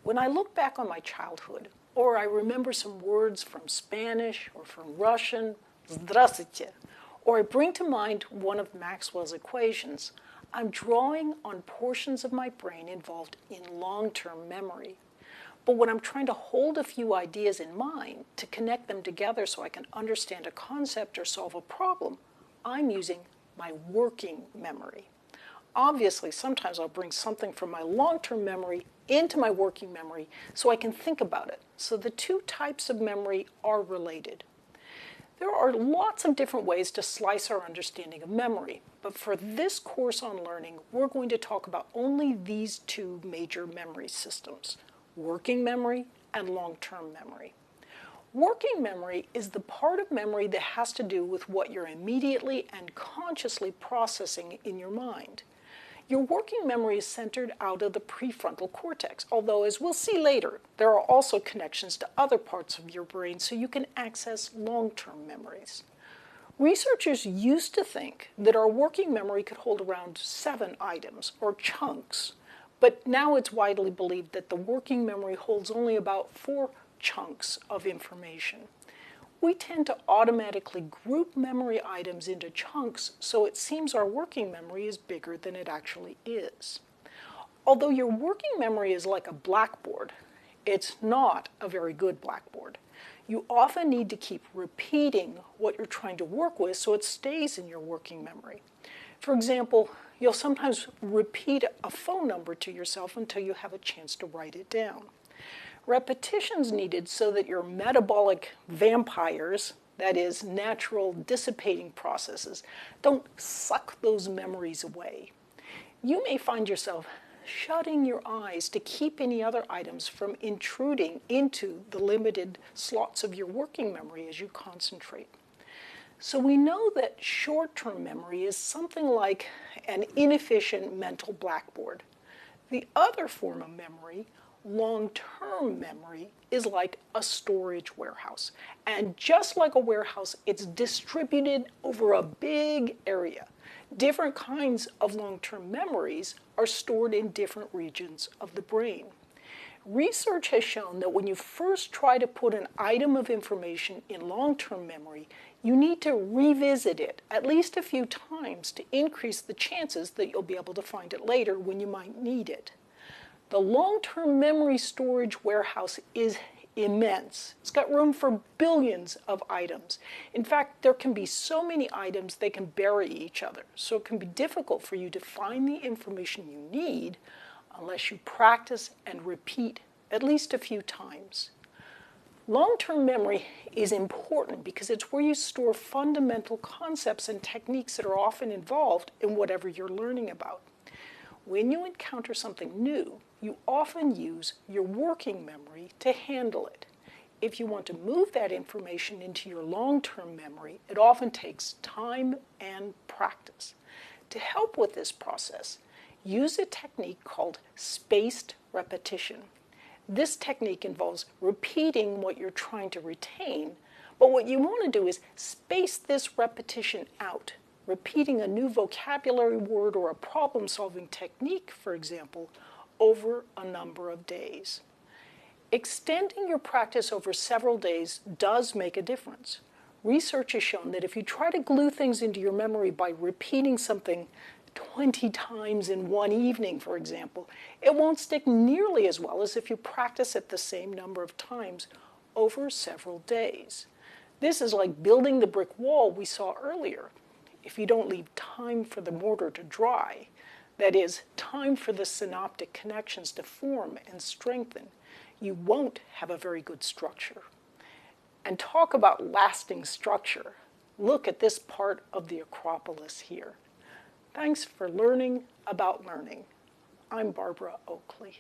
When I look back on my childhood, or I remember some words from Spanish or from Russian, здравствуйте, or I bring to mind one of Maxwell's equations, I'm drawing on portions of my brain involved in long-term memory. But when I'm trying to hold a few ideas in mind to connect them together so I can understand a concept or solve a problem, I'm using my working memory. Obviously, sometimes I'll bring something from my long-term memory into my working memory so I can think about it. So the two types of memory are related. There are lots of different ways to slice our understanding of memory, but for this course on learning, we're going to talk about only these two major memory systems, working memory and long-term memory. Working memory is the part of memory that has to do with what you're immediately and consciously processing in your mind. Your working memory is centered out of the prefrontal cortex, although as we'll see later, there are also connections to other parts of your brain so you can access long-term memories. Researchers used to think that our working memory could hold around 7 items, or chunks, but now it's widely believed that the working memory holds only about 4 chunks of information. We tend to automatically group memory items into chunks, so it seems our working memory is bigger than it actually is. Although your working memory is like a blackboard, it's not a very good blackboard. You often need to keep repeating what you're trying to work with so it stays in your working memory. For example, you'll sometimes repeat a phone number to yourself until you have a chance to write it down. Repetition's needed so that your metabolic vampires, that is, natural dissipating processes, don't suck those memories away. You may find yourself shutting your eyes to keep any other items from intruding into the limited slots of your working memory as you concentrate. So we know that short-term memory is something like an inefficient mental blackboard. The other form of memory, long-term memory, is like a storage warehouse. And just like a warehouse, it's distributed over a big area. Different kinds of long-term memories are stored in different regions of the brain. Research has shown that when you first try to put an item of information in long-term memory, you need to revisit it at least a few times to increase the chances that you'll be able to find it later when you might need it. The long-term memory storage warehouse is immense. It's got room for billions of items. In fact, there can be so many items they can bury each other, so it can be difficult for you to find the information you need unless you practice and repeat at least a few times. Long-term memory is important because it's where you store fundamental concepts and techniques that are often involved in whatever you're learning about. When you encounter something new, you often use your working memory to handle it. If you want to move that information into your long-term memory, it often takes time and practice. To help with this process, use a technique called spaced repetition. This technique involves repeating what you're trying to retain, but what you want to do is space this repetition out. Repeating a new vocabulary word or a problem-solving technique, for example, over a number of days. Extending your practice over several days does make a difference. Research has shown that if you try to glue things into your memory by repeating something 20 times in one evening, for example, it won't stick nearly as well as if you practice it the same number of times over several days. This is like building the brick wall we saw earlier. If you don't leave time for the mortar to dry, that is, time for the synaptic connections to form and strengthen, you won't have a very good structure. And talk about lasting structure. Look at this part of the Acropolis here. Thanks for learning about learning. I'm Barbara Oakley.